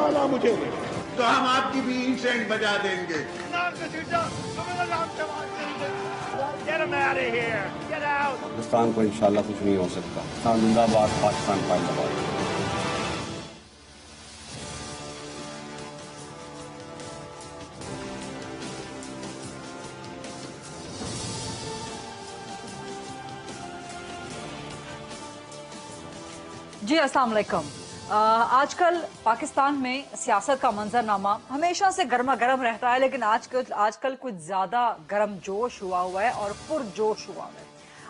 वाला मुझे तो हम आपकी भी इंसेंट बजा देंगे. पाकिस्तान को इंशाल्लाह कुछ नहीं हो सकता. पाकिस्तान जिंदाबाद, पाकिस्तान जिंदाबाद. जी अस्सलाम वालेकुम। आजकल पाकिस्तान में सियासत का मंजरनामा हमेशा से गर्मा गर्म रहता है, लेकिन आजकल कुछ ज्यादा गर्म जोश हुआ है और पुरजोश हुआ है।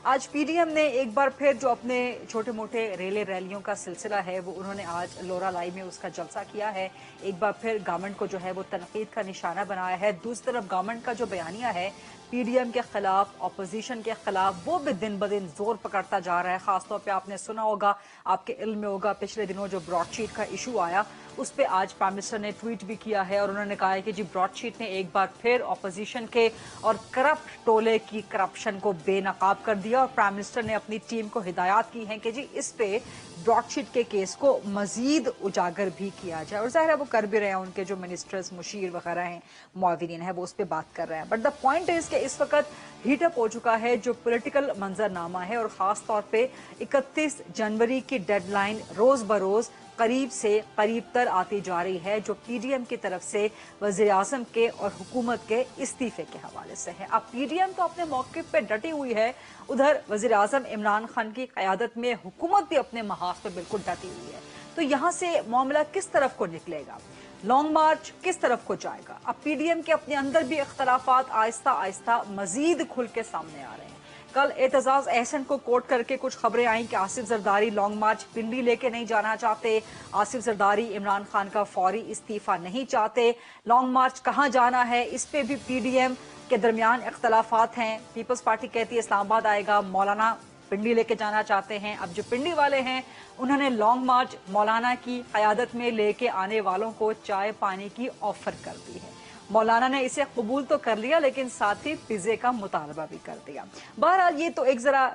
आज पीडीएम ने एक बार फिर जो अपने छोटे मोटे रैलियों का सिलसिला है वो उन्होंने आज लोरा लाई में उसका जलसा किया है। एक बार फिर गवर्नमेंट को जो है वो तनकीद का निशाना बनाया है। दूसरी तरफ गवर्नमेंट का जो बयानिया है पीडीएम के खिलाफ, अपोजिशन के खिलाफ, वो भी दिन ब दिन जोर पकड़ता जा रहा है। खासतौर पे आपने सुना होगा, आपके इल्म में होगा, पिछले दिनों जो ब्रॉडशीट का इशू आया उस पर आज प्राइम मिनिस्टर ने ट्वीट भी किया है और उन्होंने कहा है कि जी ब्रॉडशीट ने एक बार फिर अपोजिशन के और करप्ट टोले की करप्शन को बेनकाब कर दिया और प्राइम मिनिस्टर ने अपनी टीम को हिदायत की है कि जी इस पे ब्रॉडशीट के केस को मजीद उजागर भी किया जाए। और जाहिर है वो कर भी रहे हैं, उनके जो मिनिस्टर्स, मुशीर वगैरह हैं, मुआविनीन है, वो उस पर बात कर रहे हैं। बट द पॉइंट इज कि इस वक्त हीटअप हो चुका है जो पॉलिटिकल मंजरनामा है और खास तौर पे 31 जनवरी की डेडलाइन रोज बरोज करीब से करीब तर आती जा रही है, जो पीडीएम की तरफ से वजीर आजम के और हुकूमत के इस्तीफे के हवाले से है। अब पीडीएम तो अपने मौक़िफ़ पे डटी हुई है, उधर वजीर आजम इमरान खान की क़यादत में हुकूमत भी अपने महाज पे बिल्कुल डटी हुई है। तो यहाँ से मामला किस तरफ को निकलेगा, लॉन्ग मार्च किस तरफ को जाएगा? अब पीडीएम के अपने अंदर भी इख्तलाफात आहिस्ता आहिस्ता मजीद खुल के सामने आ रहे हैं। कल एतजाज अहसन को कोट करके कुछ खबरें आई कि आसिफ जरदारी लॉन्ग मार्च पिंडी लेके नहीं जाना चाहते, आसिफ जरदारी इमरान खान का फौरी इस्तीफा नहीं चाहते। लॉन्ग मार्च कहाँ जाना है, इस पे भी पीडीएम के दरमियान इख्तलाफात हैं। पीपल्स पार्टी कहती है इस्लामाबाद आएगा, मौलाना पिंडी लेके जाना चाहते हैं। अब जो पिंडी वाले हैं उन्होंने लॉन्ग मार्च मौलाना की क़यादत में लेके आने वालों को चाय पानी की ऑफर कर दी है। मौलाना ने इसे कबूल तो कर लिया, लेकिन साथ ही पिज़्ज़े का मुतालबा भी कर दिया। बहरहाल ये तो एक जरा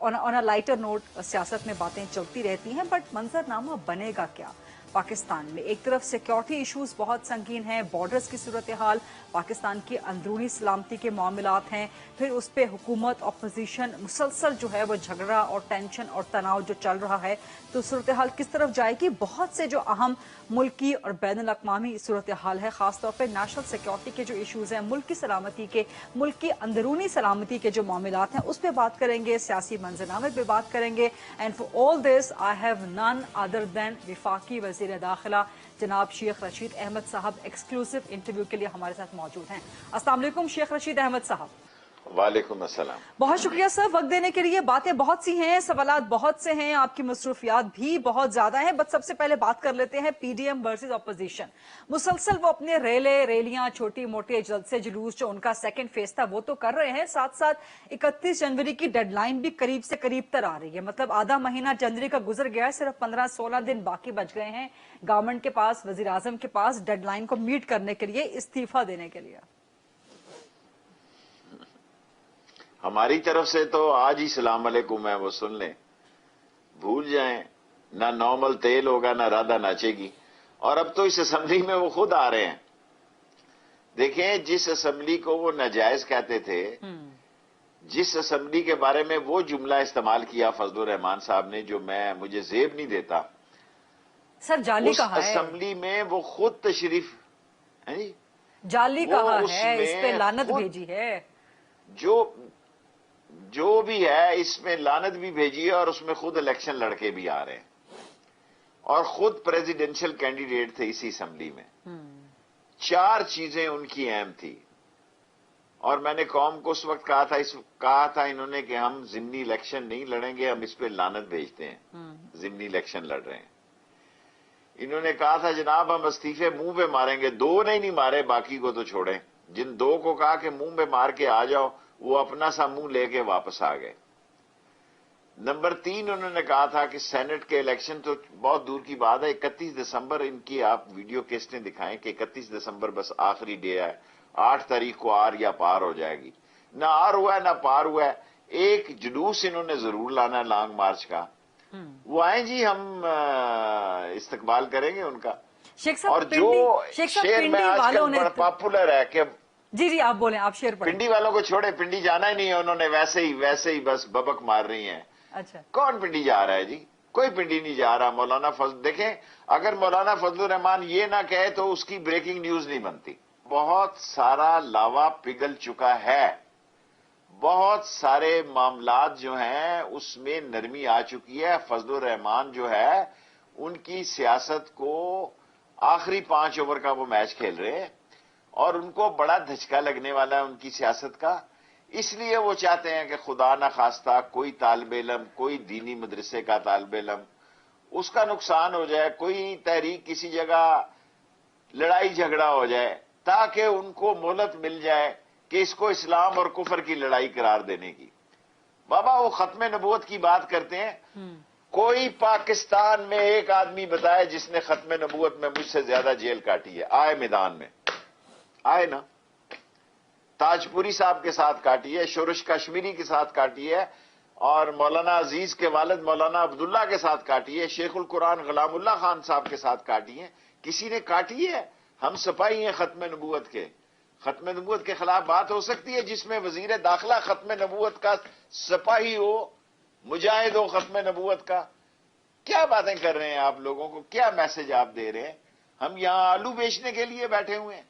ऑन अ लाइटर नोट सियासत में बातें चलती रहती हैं, बट मंजरनामा बनेगा क्या पाकिस्तान में? एक तरफ सिक्योरिटी इश्यूज बहुत संगीन हैं, बॉर्डर्स की सूरत हाल, पाकिस्तान की अंदरूनी सलामती के मामलात हैं, फिर उस पर हुकूमत अपोजिशन मुसलसल जो है वो झगड़ा और टेंशन और तनाव जो चल रहा है, तो सूरत हाल किस तरफ जाएगी? बहुत से जो अहम मुल्की और बैनुल अक़वामी सूरत हाल है, खासतौर पर नेशनल सिक्योरिटी के जो इशूज़ हैं, मुल्क की सलामती के, मुल्क की अंदरूनी सलामती के जो मामलात हैं, उस पर बात करेंगे, सियासी मंजरनामे पर बात करेंगे। And for all this I have none other than वफाकी वज़ीर दाखिला जनाब शेख रशीद अहमद साहब एक्सक्लूसिव इंटरव्यू के लिए हमारे साथ मौजूद हैं। अस्सलाम वालेकुम शेख रशीद अहमद साहब। वालेकुम अस्सलाम। बहुत शुक्रिया सर वक्त देने के लिए। बातें बहुत सी हैं, सवालात बहुत से हैं, आपकी मसरूफियात भी बहुत ज्यादा हैं, बट सबसे पहले बात कर लेते हैं पीडीएम वर्सेस अपोजिशन। मुसलसल वो अपने रैलियां, छोटी मोटे जलसे जुलूस जो उनका सेकंड फेज था वो तो कर रहे हैं, साथ साथ 31 जनवरी की डेडलाइन भी करीब से करीब तर आ रही है। मतलब आधा महीना जनवरी का गुजर गया है, सिर्फ 15-16 दिन बाकी बच गए हैं गवर्नमेंट के पास, वजीर आजम के पास डेडलाइन को मीट करने के लिए, इस्तीफा देने के लिए। हमारी तरफ से तो आज ही सलाम अलैकुम है, वो सुन लें, भूल जाएं, ना नॉर्मल तेल होगा ना राधा नाचेगी। और अब तो इस असेंबली में वो खुद आ रहे हैं। देखें, जिस असेंबली को वो नाजायज कहते थे, जिस असेंबली के बारे में वो जुमला इस्तेमाल किया फजलुर रहमान साहब ने, जो मुझे जेब नहीं देता सर, जाली कहा है, उस असेंबली में वो खुद तशरीफ है जी, जाली कहा है, इस पे लानत भेजी है, जो भी है इसमें लानत भी भेजी है और उसमें खुद इलेक्शन लड़के भी आ रहे हैं और खुद प्रेसिडेंशियल कैंडिडेट थे इसी असेंबली में। 4 चीजें उनकी अहम थी और मैंने कौम को उस वक्त कहा था इन्होंने कि हम जिमनी इलेक्शन नहीं लड़ेंगे, हम इस पे लानत भेजते हैं, जिमनी इलेक्शन लड़ रहे हैं। इन्होंने कहा था जनाब हम इस्तीफे मुंह पे मारेंगे, 2 नहीं मारे, बाकी को तो छोड़ें। जिन 2 को कहा कि मुंह पे मार के आ जाओ, वो अपना सा मुंह लेके वापस आ गए। नंबर 3 उन्होंने कहा था कि सेनेट के इलेक्शन तो बहुत दूर की बात है, 31 दिसंबर इनकी आप वीडियो केस्टें दिखाएं कि 31 दिसंबर बस आखिरी डे है, 8 तारीख को आर या पार हो जाएगी। ना आर हुआ है ना पार हुआ है। एक जुलूस इन्होंने जरूर लाना है लॉन्ग मार्च का, वो आए जी, हम इस्तकबाल करेंगे उनका। शेख साहब और जो शेख साहब शेर में पिंडी वालों आजकल ने बड़ा पॉपुलर है कि जी आप बोलें, आप शेर पढ़ें। पिंडी वालों को छोड़े, पिंडी जाना ही नहीं है उन्होंने, वैसे ही बस बबक मार रही हैं। अच्छा, कौन पिंडी जा रहा है जी? कोई पिंडी नहीं जा रहा। मौलाना फजल देखें, अगर मौलाना फजलुर रहमान ये ना कहे तो उसकी ब्रेकिंग न्यूज नहीं बनती। बहुत सारा लावा पिघल चुका है, बहुत सारे मामलात जो हैं उसमें नरमी आ चुकी है। फजलुर रहमान जो है उनकी सियासत को आखिरी 5 ओवर का वो मैच खेल रहे हैं और उनको बड़ा धचका लगने वाला है उनकी सियासत का। इसलिए वो चाहते हैं कि खुदा न खास्ता कोई तालिब इल्म, कोई दीनी मदरसे का तालिब इल्म, उसका नुकसान हो जाए, कोई तहरीक किसी जगह लड़ाई झगड़ा हो जाए, ताकि उनको मोहलत मिल जाए कि इसको इस्लाम और कुफर की लड़ाई करार देने की। बाबा वो खत्म नबूवत की बात करते हैं, कोई पाकिस्तान में एक आदमी बताए जिसने खत्म नबूवत में मुझसे ज्यादा जेल काटी है? आए मैदान में, आए ना। ताजपुरी साहब के साथ काटी है, शुरुश कश्मीरी के साथ काटी है, और मौलाना अजीज के वालिद मौलाना अब्दुल्ला के साथ काटी है, शेखुल कुरान गुलामुल्लाह खान साहब के साथ काटी है। किसी ने काटी है? हम सिपाही हैं खत्म नबूवत के। खत्म नबूवत के खिलाफ बात हो सकती है जिसमें वजीर दाखिला खत्म नबूवत का सिपाही हो, मुजाहिद हो खत्म नबूवत का। क्या बातें कर रहे हैं आप? लोगों को क्या मैसेज आप दे रहे हैं? हम यहां आलू बेचने के लिए बैठे हुए हैं?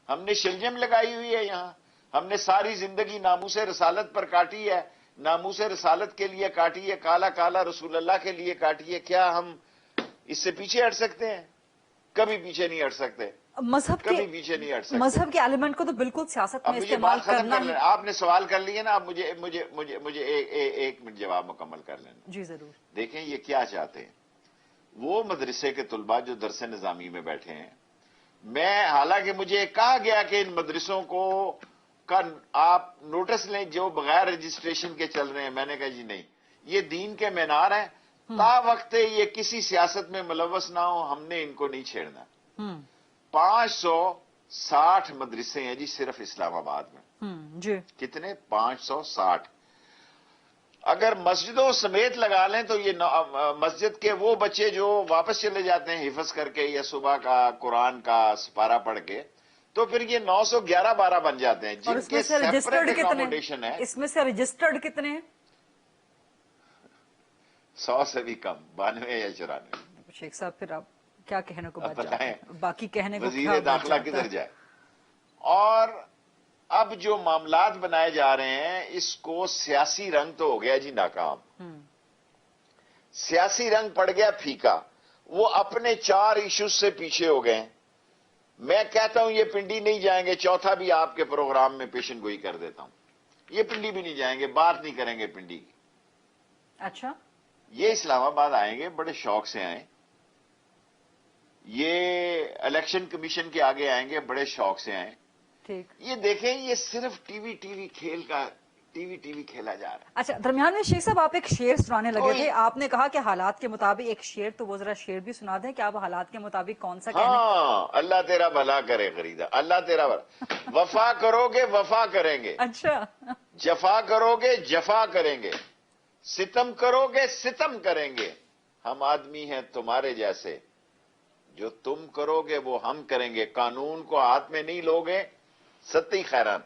हमने शिलजम लगाई हुई है यहां? हमने सारी जिंदगी नामूसे रसालत पर काटी है, नामूसे रसालत के लिए काटी है, काला काला रसूलुल्लाह के लिए काटी है। क्या हम इससे पीछे हट सकते हैं? कभी पीछे नहीं हट सकते, मजहब कभी पीछे नहीं हट सकते। मजहब के एलिमेंट को तो बिल्कुल सियासत अब में मुझे इस्तेमाल बात खत्म करना कर लेना। आपने सवाल कर लिया ना, अब मुझे एक मिनट जवाब मुकम्मल कर लेना। जी जरूर। देखें ये क्या चाहते हैं। वो मदरसे के तुलबा जो दरस निजामी में बैठे हैं, मैं हालांकि मुझे कहा गया कि इन मदरसों को का आप नोटिस लें जो बगैर रजिस्ट्रेशन के चल रहे हैं। मैंने कहा जी नहीं, ये दीन के मीनार हैं, ता वक्त ये किसी सियासत में मुलव्वस ना हो, हमने इनको नहीं छेड़ना। 560 मदरसे हैं जी सिर्फ इस्लामाबाद में। जी कितने? 560। अगर मस्जिदों समेत लगा लें तो ये मस्जिद के वो बच्चे जो वापस चले जाते हैं हिफज करके या सुबह का कुरान का सिपारा पढ़ के, तो फिर ये 911-12 बन जाते हैं जिनके सेपरेट अकोमोडेशन है। इसमें से रजिस्टर्ड कितने हैं? 100 से भी कम, 92 या 94। शेख साहब फिर आप क्या कहने को बताएं, बाकी कहने को वजीर दाखिला किधर जाए? और अब जो मामलात बनाए जा रहे हैं इसको सियासी रंग तो हो गया जी नाकाम, सियासी रंग पड़ गया फीका। वो अपने 4 इश्यूज से पीछे हो गए। मैं कहता हूं ये पिंडी नहीं जाएंगे, चौथा भी आपके प्रोग्राम में पेशन गोई कर देता हूं, ये पिंडी भी नहीं जाएंगे, बात नहीं करेंगे पिंडी की। अच्छा, ये इस्लामाबाद आएंगे, बड़े शौक से आए। ये इलेक्शन कमीशन के आगे आएंगे, बड़े शौक से आए। ठीक, ये देखें, ये सिर्फ टीवी खेल का टीवी खेला जा रहा है। अच्छा, दरमियान में शेख साहब आप एक शेर सुनाने लगे थे। आपने कहा कि हालात के मुताबिक एक शेर, तो वो जरा शेर भी सुना दें कि आप हालात के मुताबिक कौन सा कहने? हाँ, अल्लाह तेरा भला करे खरीदा, अल्लाह तेरा भला। वफा करोगे वफा करेंगे, अच्छा, जफा करोगे जफा करेंगे, सितम करोगे सितम करेंगे। हम आदमी हैं तुम्हारे जैसे, जो तुम करोगे वो हम करेंगे। कानून को हाथ में नहीं लोगे, सत्ती खैरान,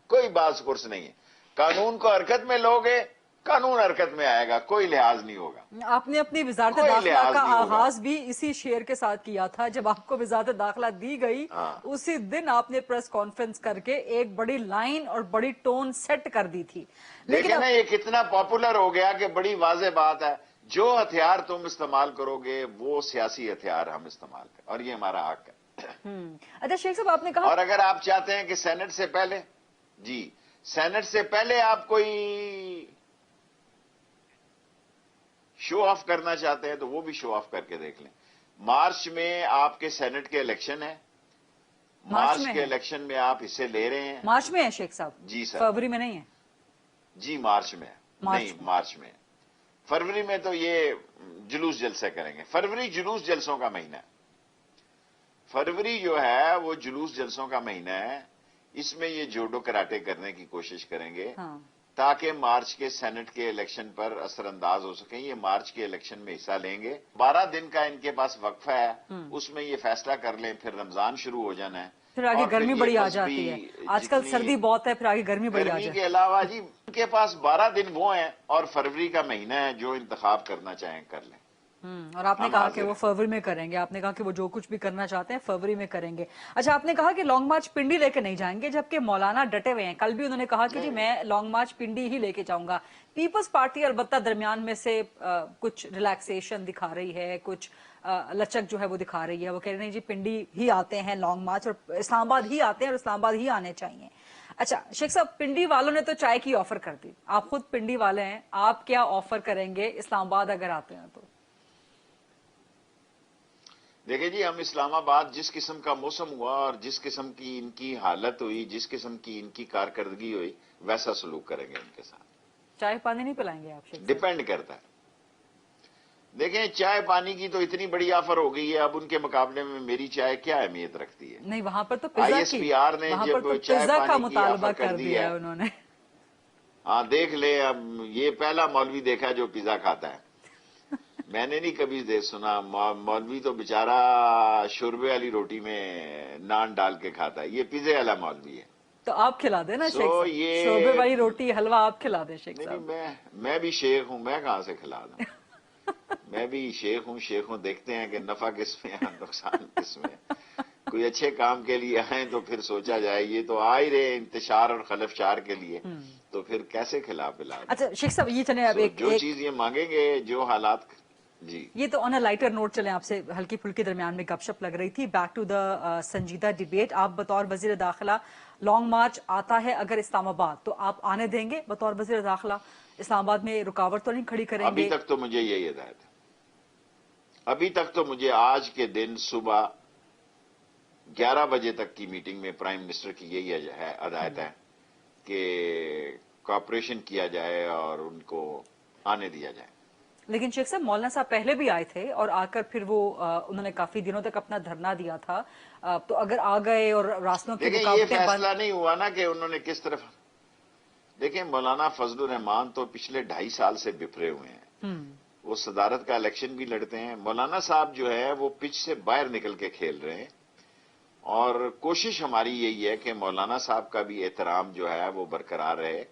कोई बास कुर्स नहीं है। कानून को हरकत में लोगे, कानून हरकत में आएगा, कोई लिहाज नहीं होगा। आपने अपनी वजारत दाखिला का आगाज भी इसी शेर के साथ किया था। जब आपको वजारत दाखिला दी गई, उसी दिन आपने प्रेस कॉन्फ्रेंस करके एक बड़ी लाइन और बड़ी टोन सेट कर दी थी। लेकिन ना ये कितना पॉपुलर हो गया कि बड़ी वाज़ेह बात है, जो हथियार तुम इस्तेमाल करोगे वो सियासी हथियार हम इस्तेमाल करें, और ये हमारा हक है। अच्छा शेख साहब, आपने कहा, और अगर आप चाहते हैं कि सेनेट से पहले, जी सेनेट से पहले आप कोई शो ऑफ करना चाहते हैं तो वो भी शो ऑफ करके देख लें। मार्च में आपके सेनेट के इलेक्शन है, मार्च के इलेक्शन में आप हिस्से ले रहे हैं। मार्च में है शेख साहब? जी सर। फरवरी में नहीं है? जी मार्च में, नहीं मार्च में। फरवरी में तो ये जुलूस जलसे करेंगे। फरवरी जुलूस जलसों का महीना है। फरवरी जो है वो जुलूस जलसों का महीना है। इसमें ये जोडो कराटे करने की कोशिश करेंगे। ताकि मार्च के सेनेट के इलेक्शन पर असर अंदाज हो सकें। ये मार्च के इलेक्शन में हिस्सा लेंगे। 12 दिन का इनके पास वक्फा है, उसमें ये फैसला कर लें, फिर रमजान शुरू हो जाना है, फिर आगे और गर्मी ये बड़ी आ मजहबी जाती है। आजकल जितनी सर्दी बहुत है, फिर आगे गर्मी बड़ी आ गर्मी जाए। के अलावा जी उनके पास 12 दिन वो हैं और फरवरी का महीना है, जो इंतखाब करना चाहें कर लें। और आपने हम कहा हाजिर कि वो हैं। फरवरी में करेंगे, आपने कहा कि वो जो कुछ भी करना चाहते हैं फरवरी में करेंगे। अच्छा, आपने कहा कि लॉन्ग मार्च पिंडी लेके नहीं जाएंगे, जबकि मौलाना डटे हुए हैं। कल भी उन्होंने कहा कि जी मैं लॉन्ग मार्च पिंडी ही लेके जाऊंगा। पीपल्स पार्टी अलबत्ता दरमियान में से कुछ रिलैक्सेशन दिखा रही है, कुछ लचक जो है वो दिखा रही है। वो कह रहे हैं जी पिंडी ही आते हैं लॉन्ग मार्च, और इस्लामाबाद ही आते हैं और इस्लामाबाद ही आने चाहिए। अच्छा शेख साहब, पिंडी वालों ने तो चाय की ऑफर कर दी, आप खुद पिंडी वाले हैं, आप क्या ऑफर करेंगे इस्लामाबाद अगर आते हैं तो? देखिए जी, हम इस्लामाबाद जिस किस्म का मौसम हुआ और जिस किस्म की इनकी हालत हुई, जिस किस्म की इनकी कारकर्दगी हुई, वैसा सलूक करेंगे इनके साथ। चाय पानी नहीं पिलाएंगे आप शेख साहब? डिपेंड करता है। देखें, चाय पानी की तो इतनी बड़ी ऑफर हो गई है, अब उनके मुकाबले में मेरी चाय क्या अहमियत रखती है। नहीं, वहां पर तो पिज्जा की, ISPR ने वहां पर जब तो चाय पिज्जा का पानी की मुतालबा ऑफर कर दी दिया है, है उन्होंने। हाँ देख ले, अब ये पहला मौलवी देखा जो पिज्जा खाता है। मैंने नहीं कभी सुना। मौलवी तो बेचारा शोरबे वाली रोटी में नान डाल के खाता है, ये पिज्जे वाला मौलवी है। तो आप खिला देना शेख साहब, ये शोरबे वाली रोटी हलवा आप खिला दें शेख नहीं, साहब। मैं भी शेख हूं, मैं कहां से खिला दूं। मैं भी शेख हूं। देखते हैं कि नफा किस में है, नुकसान किस में है। कोई अच्छे काम के लिए आए तो फिर सोचा जाए, ये तो आ ही रहे इंतशार और खलफशार के लिए, तो फिर कैसे खिला पिला दें। अच्छा शेख साहब, ये चले अब जो चीज ये मांगेंगे, जो हालात जी। ये तो ऑन अ लाइटर नोट चले, आपसे हल्की फुल्की दरमियान में गपशप लग रही थी। बैक टू द संजीदा डिबेट। आप बतौर वजीर दाखिला, लॉन्ग मार्च आता है अगर इस्लामाबाद, तो आप आने देंगे बतौर वजीर दाखिला? इस्लामाबाद में रुकावट तो नहीं खड़ी करेंगे? अभी तक तो मुझे यही हिदायत है। अभी तक तो मुझे आज के दिन सुबह 11 बजे तक की मीटिंग में प्राइम मिनिस्टर की यही हिदायत है कि कॉपरेशन किया जाए और उनको आने दिया जाए। लेकिन शेख साहब, मौलाना साहब पहले भी आए थे और आकर फिर वो उन्होंने काफी दिनों तक अपना धरना दिया था। तो अगर आ गए और रास्तों की देखिए, ये फैसला नहीं हुआ ना कि उन्होंने किस तरफ। देखिए, मौलाना फजलुर रहमान तो पिछले 2.5 साल से बिफरे हुए हैं। वो सदारत का इलेक्शन भी लड़ते हैं। मौलाना साहब जो है वो पिच से बाहर निकल के खेल रहे हैं, और कोशिश हमारी यही है कि मौलाना साहब का भी एहतराम जो है वो बरकरार रहे।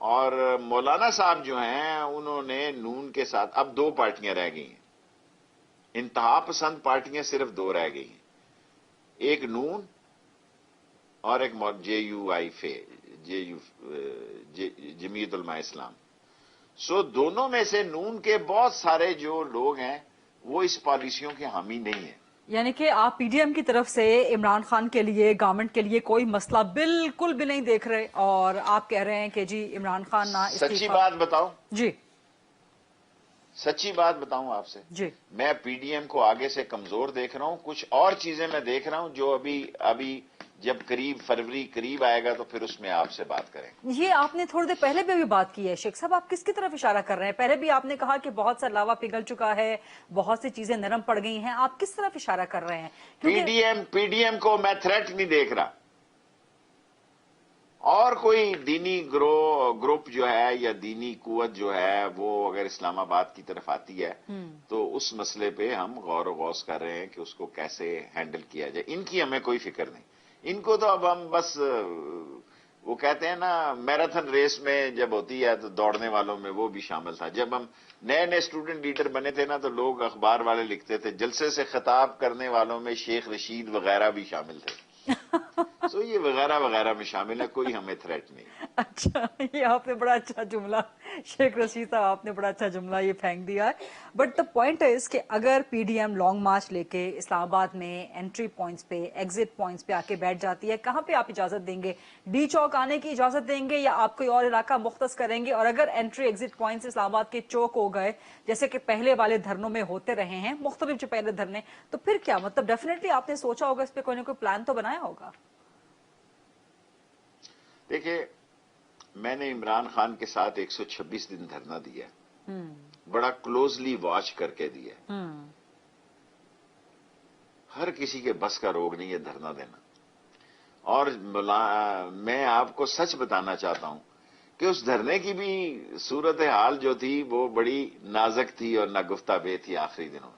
और मौलाना साहब जो हैं उन्होंने नून के साथ, अब 2 पार्टियां रह गई हैं, इंतहा पसंद पार्टियां सिर्फ 2 रह गई हैं, एक नून और एक जमीयत उलमा इस्लाम। सो दोनों में से नून के बहुत सारे जो लोग हैं वो इस पॉलिसियों के हामी नहीं है। यानी कि आप पीडीएम की तरफ से इमरान खान के लिए, गवर्नमेंट के लिए कोई मसला बिल्कुल भी नहीं देख रहे, और आप कह रहे हैं कि जी इमरान खान ना सच्ची बात बताऊं जी, सच्ची बात बताऊं आपसे जी, मैं पीडीएम को आगे से कमजोर देख रहा हूं। कुछ और चीजें मैं देख रहा हूं जो अभी जब फरवरी करीब आएगा तो फिर उसमें आपसे बात करें। ये आपने थोड़ी देर पहले भी बात की है शेख साहब, आप किसकी तरफ इशारा कर रहे हैं? पहले भी आपने कहा कि बहुत सा लावा पिघल चुका है, बहुत सी चीजें नरम पड़ गई हैं, आप किस तरफ इशारा कर रहे हैं? पीडीएम को मैं थ्रेट नहीं देख रहा, और कोई दीनी ग्रुप जो है या दीनी कुव्वत जो है वो अगर इस्लामाबाद की तरफ आती है तो उस मसले पे हम गौर गौस कर रहे हैं कि उसको कैसे हैंडल किया जाए। इनकी हमें कोई फिक्र नहीं। इनको तो अब हम बस, वो कहते हैं ना मैराथन रेस में जब होती है तो दौड़ने वालों में वो भी शामिल था। जब हम नए नए स्टूडेंट लीडर बने थे ना तो लोग अखबार वाले लिखते थे जलसे से खिताब करने वालों में शेख रशीद वगैरह भी शामिल थे। तो ये वगैरह वगैरह में शामिल है, कोई हमें थ्रेट नहीं। अच्छा, ये आपने बड़ा अच्छा जुमला, शेख रशीद साहब आपने बड़ा अच्छा जुमला ये फेंक दिया है। बट द पॉइंट इज कि अगर पीडीएम लॉन्ग मार्च लेके इस्लामाबाद में एंट्री पॉइंट्स पे, एग्जिट पॉइंट्स पे आके बैठ जाती है, कहां पे आप इजाजत देंगे? डी चौक आने की इजाजत देंगे या आप कोई और इलाका मुख्तस करेंगे? और अगर एंट्री एग्जिट पॉइंट्स इस्लामाबाद के चौक हो गए जैसे कि पहले वाले धरनों में होते रहे हैं, मुख्तलिफ जो पहले धरने, तो फिर क्या मतलब? डेफिनेटली आपने सोचा होगा इस पर, कोई ना कोई प्लान तो बनाया होगा। देखिए, मैंने इमरान खान के साथ 126 दिन धरना दिया, बड़ा क्लोजली वॉच करके दिया। हर किसी के बस का रोग नहीं है धरना देना। और मैं आपको सच बताना चाहता हूं کہ اس دھرنے کی بھی صورتحال جو تھی وہ بڑی نازک تھی اور ناگفتہ بے تھی آخری دنوں میں.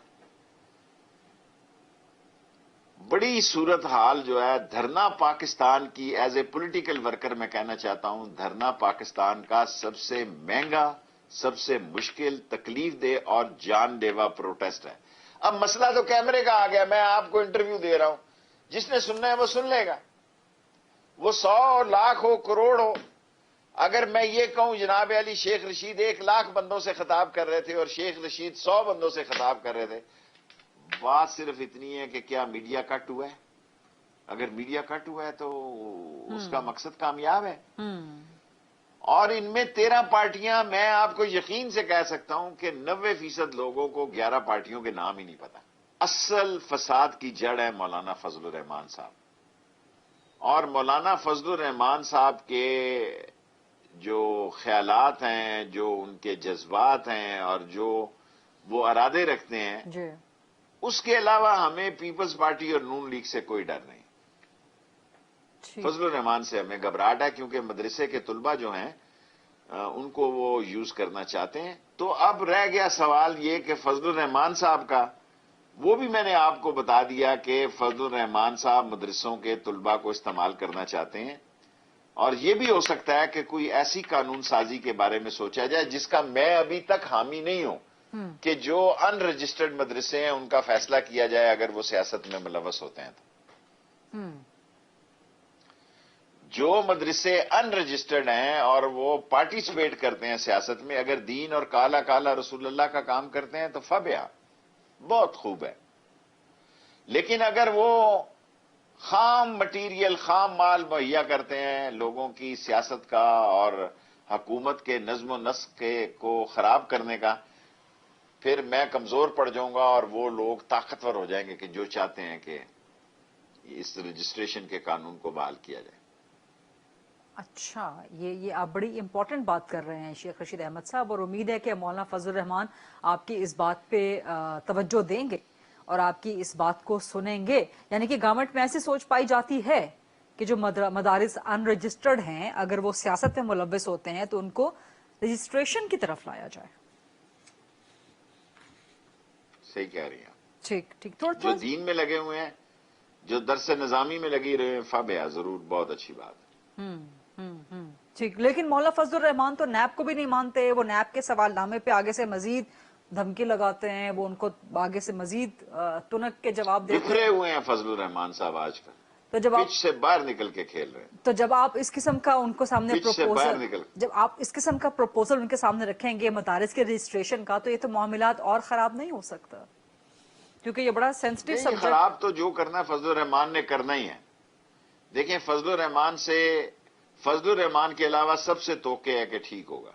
بڑی صورتحال جو ہے دھرنا پاکستان کی ایز اے پولیٹیکل ورکر میں کہنا چاہتا ہوں دھرنا پاکستان کا سب سے مہنگا، سب سے مشکل، تکلیف دہ اور جان لیوا پروٹیسٹ ہے. اب مسئلہ تو کیمرے کا آ گیا. میں آپ کو انٹرویو دے رہا ہوں، جس نے سننا ہے وہ سن لے گا، وہ 100 لاکھ ہو کروڑ ہو. اگر میں یہ کہوں جناب علی شیخ رشید 1 لاکھ بندوں سے خطاب کر رہے تھے اور شیخ رشید 100 بندوں سے خطاب کر رہے تھے، بات صرف اتنی ہے کہ کیا میڈیا کٹ ہوا ہے؟ اگر میڈیا کٹ ہوا ہے تو اس کا مقصد کامیاب ہے. اور ان میں 13 پارٹیاں، میں آپ کو یقین سے کہہ سکتا ہوں کہ 90% لوگوں کو 11 پارٹیوں کے نام ہی نہیں پتا. اصل فساد کی جڑ ہے مولانا فضل الرحمان صاحب. اور مولانا فضل الرحمان صاحب کے جو خیالات ہیں، جو ان کے جذبات ہیں اور جو وہ ارادے رکھتے ہیں، جی اس کے علاوہ ہمیں پیپلز پارٹی اور نون لیگ سے کوئی ڈر نہیں. فضل الرحمان سے ہمیں گھبراہٹ ہے کیونکہ مدرسے کے طلبہ جو ہیں ان کو وہ یوز کرنا چاہتے ہیں. تو اب رہ گیا سوال یہ کہ فضل الرحمان صاحب کا، وہ بھی میں نے آپ کو بتا دیا کہ فضل الرحمان صاحب مدرسوں کے طلبہ کو استعمال کرنا چاہتے ہیں. اور یہ بھی ہو سکتا ہے کہ کوئی ایسی قانون سازی کے بارے میں سوچا جائے جس کا میں ابھی تک حامی نہیں ہوں کہ جو ان رجسٹرڈ مدرسے ہیں ان کا فیصلہ کیا جائے اگر وہ سیاست میں ملوث ہوتے ہیں تو. جو مدرسے ان رجسٹرڈ ہیں اور وہ پارٹیسپیٹ کرتے ہیں سیاست میں، اگر دین اور کالا کالا رسول اللہ کا کام کرتے ہیں تو فبیا بہت خوب ہے. لیکن اگر وہ خام مٹیریل، خام مال مہیا کرتے ہیں لوگوں کی سیاست کا اور حکومت کے نظم و نسق کو خراب کرنے کا، پھر میں کمزور پڑ جاؤں گا اور وہ لوگ طاقتور ہو جائیں گے کہ جو چاہتے ہیں کہ اس رجسٹریشن کے قانون کو بحال کیا جائے. اچھا، یہ آپ بڑی امپورٹنٹ بات کر رہے ہیں شیخ رشید احمد صاحب، اور امید ہے کہ مولانا فضل الرحمان آپ کی اس بات پہ توجہ دیں گے اور آپ کی اس بات کو سنیں گے. یعنی کہ گورنمنٹ میں ایسی سوچ پائی جاتی ہے کہ جو مدارس ان رجسٹرڈ ہیں اگر وہ سیاست میں ملوث ہوتے ہیں تو ان کو رجسٹریشن کی طرف لایا جائے. صحیح کہہ رہی ہیں. ٹھیک ٹھیک. جو دین میں لگے ہوئے ہیں، جو درس نظامی میں لگی رہے ہیں، فبیا ضرور، بہت اچھی بات ہے. ٹھیک. لیکن مولانا فضل الرحمان تو نیب کو بھی نہیں مانتے. وہ نیب کے سوال نامے پہ آگے سے مزید دھمکی لگاتے ہیں، وہ ان کو آگے سے مزید تنک کے جواب دیتے بکھرے ہوئے ہیں فضل الرحمان صاحب آج کل. تو جب پچ سے باہر نکل کے کھیل رہے ہیں. تو جب آپ اس قسم کا ان کو سامنے پچ سے باہر نکل، جب آپ اس قسم کا پروپوزل ان کے سامنے رکھیں گے مدارس کے رجسٹریشن کا، تو یہ تو معاملات اور خراب نہیں ہو سکتا، کیونکہ یہ بڑا سینسٹیو نہیں، سبجیکٹ. خراب تو جو کرنا ہے فضل الرحمان نے کرنا ہی ہے. دیکھیں فضل الرحمان کے علاوہ سب سے توقع ہے کہ ٹھیک ہوگا.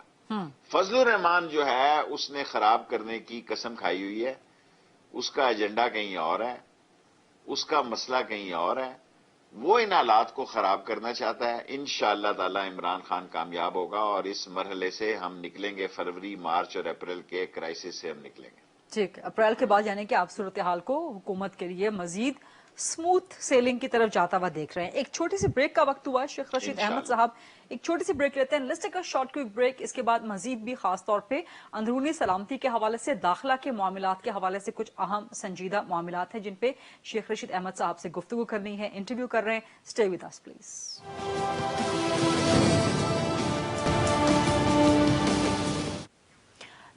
فضل الرحمان جو ہے اس نے خراب کرنے کی قسم کھائی ہوئی ہے. اس کا ایجنڈا کہیں اور ہے، اس کا مسئلہ کہیں اور ہے. وہ ان حالات کو خراب کرنا چاہتا ہے. انشاءاللہ تعالی عمران خان کامیاب ہوگا اور اس مرحلے سے ہم نکلیں گے. فروری، مارچ اور اپریل کے کرائسس سے ہم نکلیں گے. ٹھیک. اپریل کے بعد یعنی کہ آپ صورتحال کو حکومت کے لیے مزید سموتھ سیلنگ کی طرف جاتا ہوا دیکھ رہے ہیں. ایک چھوٹی سی بریک کا وقت ہوا ہے شیخ رشید احمد صاحب، ایک چھوٹی سی بریک لیتے ہیں. Let's take a short quick break. اس کے بعد مزید بھی خاص طور پہ اندرونی سلامتی کے حوالے سے، داخلہ کے معاملات کے حوالے سے کچھ اہم سنجیدہ معاملات ہیں جن پہ شیخ رشید احمد صاحب سے گفتگو کرنی ہے، انٹرویو کر رہے ہیں. Stay with us please.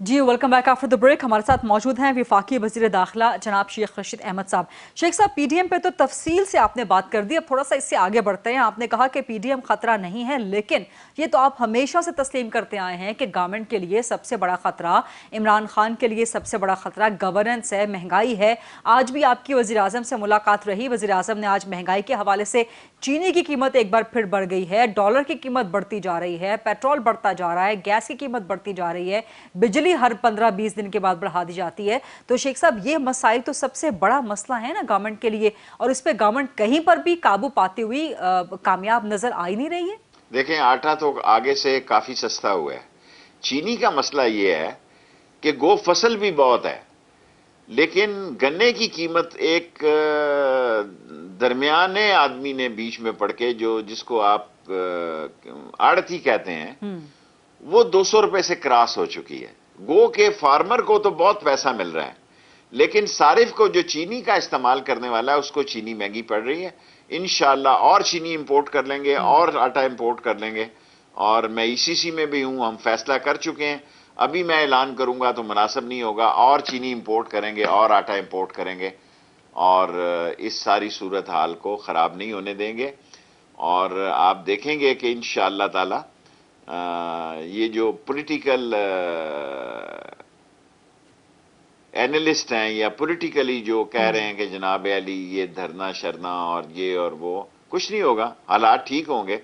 جی welcome back after the break. ہمارے ساتھ موجود ہیں وفاقی وزیر داخلہ جناب شیخ رشید احمد صاحب. شیخ صاحب، پی ڈی ایم پہ تو تفصیل سے آپ نے بات کر دی، اب تھوڑا سا اس سے آگے بڑھتے ہیں. آپ نے کہا کہ پی ڈی ایم خطرہ نہیں ہے، لیکن یہ تو آپ ہمیشہ سے تسلیم کرتے آئے ہیں کہ گورنمنٹ کے لیے سب سے بڑا خطرہ، عمران خان کے لیے سب سے بڑا خطرہ گورننس ہے، مہنگائی ہے. آج بھی آپ کی وزیر اعظم سے ملاقات رہی، وزیر اعظم نے آج مہنگائی کے حوالے سے چینی کی قیمت ایک بار پھر بڑھ گئی ہے، ڈالر کی قیمت بڑھتی جا رہی ہے، پیٹرول بڑھتا جا رہا ہے، گیس کی قیمت بڑھتی جا رہی ہے، بجلی ہر 15-20 دن کے بعد بڑھا دی جاتی ہے. تو شیخ صاحب، یہ مسائل تو سب سے بڑا مسئلہ ہے نا گورنمنٹ کے لیے، اور اس پہ گورنمنٹ کہیں پر بھی قابو پاتی ہوئی کامیاب نظر آئی نہیں رہی ہے. دیکھیں، آٹا تو آگے سے کافی سستا ہوا ہے. چینی کا مسئلہ یہ ہے کہ گو فصل بھی بہت ہے، لیکن گنے کی قیمت ایک درمیانے آدمی نے بیچ میں پڑ کے، جس کو آپ آڑتی کہتے ہیں، وہ 200 روپے سے کراس ہو چکی ہے. گو کہ فارمر کو تو بہت پیسہ مل رہا ہے, لیکن صارف کو جو چینی کا استعمال کرنے والا ہے اس کو چینی مہنگی پڑ رہی ہے. انشاءاللہ اور چینی امپورٹ کر لیں گے اور آٹا امپورٹ کر لیں گے, اور میں ECC میں بھی ہوں, ہم فیصلہ کر چکے ہیں. ابھی میں اعلان کروں گا تو مناسب نہیں ہوگا, اور چینی امپورٹ کریں گے اور آٹا امپورٹ کریں گے, اور اس ساری صورتحال کو خراب نہیں ہونے دیں گے. اور آپ دیکھیں گے کہ انشاءاللہ تعالی یہ جو پولیٹیکل اینالسٹ ہیں یا پولیٹیکلی جو کہہ رہے ہیں کہ جناب علی یہ دھرنا شرنا اور یہ اور وہ, کچھ نہیں ہوگا, حالات ٹھیک ہوں گے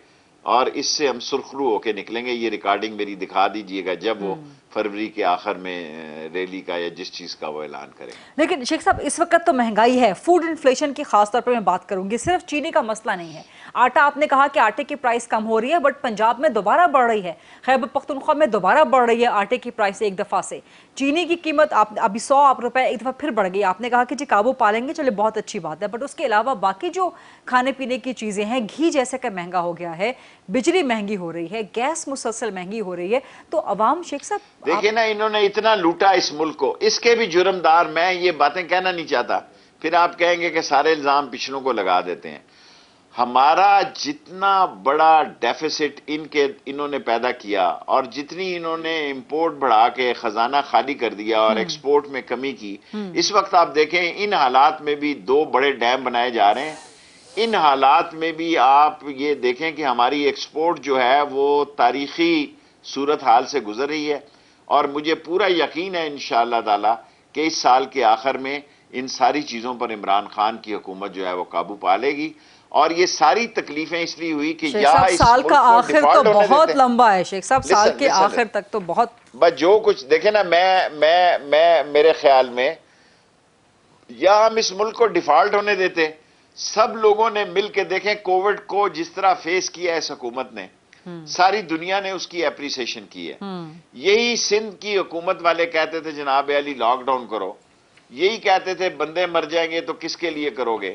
اور اس سے ہم سرخرو ہو کے نکلیں گے. یہ ریکارڈنگ میری دکھا دیجئے گا جب وہ فروری کے آخر میں ریلی کا یا جس چیز کا وہ اعلان کریں. لیکن شیخ صاحب اس وقت تو مہنگائی ہے, فوڈ انفلیشن کی خاص طور پر میں بات کروں گی, صرف چینی کا مسئلہ نہیں ہے. آٹا آپ نے کہا کہ آٹے کی پرائس کم ہو رہی ہے, بٹ پنجاب میں دوبارہ بڑھ رہی ہے, خیبر پختونخوا میں دوبارہ بڑھ رہی ہے آٹے کی پرائس ایک دفعہ سے. چینی کی قیمت ابھی 100 روپے ایک دفعہ پھر بڑھ گئی. آپ نے کہا کہ جی قابو پالیں گے, چلے بہت اچھی بات ہے, بٹ اس کے علاوہ باقی جو کھانے پینے کی چیزیں ہیں, گھی جیسے کہ مہنگا ہو گیا ہے, بجلی مہنگی ہو رہی ہے, گیس مسلسل مہنگی ہو رہی ہے, تو عوام شیخ صاحب دیکھیں نا انہوں نے اتنا لوٹا اس ملک کو, اس کے بھی جرمدار, میں یہ باتیں کہنا نہیں چاہتا, پھر آپ کہیں گے کہ سارے الزام پچھلوں کو لگا دیتے ہیں. ہمارا جتنا بڑا ڈیفیسٹ انہوں نے پیدا کیا, اور جتنی انہوں نے امپورٹ بڑھا کے خزانہ خالی کر دیا اور ایکسپورٹ میں کمی کی, اس وقت آپ دیکھیں ان حالات میں بھی 2 بڑے ڈیم بنائے جا رہے ہیں. ان حالات میں بھی آپ یہ دیکھیں کہ ہماری ایکسپورٹ جو ہے وہ تاریخی صورتحال سے گزر رہی ہے, اور مجھے پورا یقین ہے انشاءاللہ تعالی کہ اس سال کے آخر میں ان ساری چیزوں پر عمران خان کی حکومت جو ہے وہ قابو پا لے گی. اور یہ ساری تکلیفیں اس لیے ہوئی کہ شیخ صاحب سال کا آخر تو بہت لمبا ہے, شیخ صاحب سال کے آخر تک تو بہت, بس جو کچھ دیکھیں نا, میں میرے خیال میں یا ہم اس ملک کو ڈیفالٹ ہونے دیتے. سب لوگوں نے مل کے دیکھیں کووڈ کو جس طرح فیس کیا ہے اس حکومت نے, ساری دنیا نے اس کی اپریسیشن کی ہے. یہی سندھ کی حکومت والے کہتے تھے جناب علی لاک ڈاؤن کرو, یہی کہتے تھے بندے مر جائیں گے تو کس کے لیے کرو گے.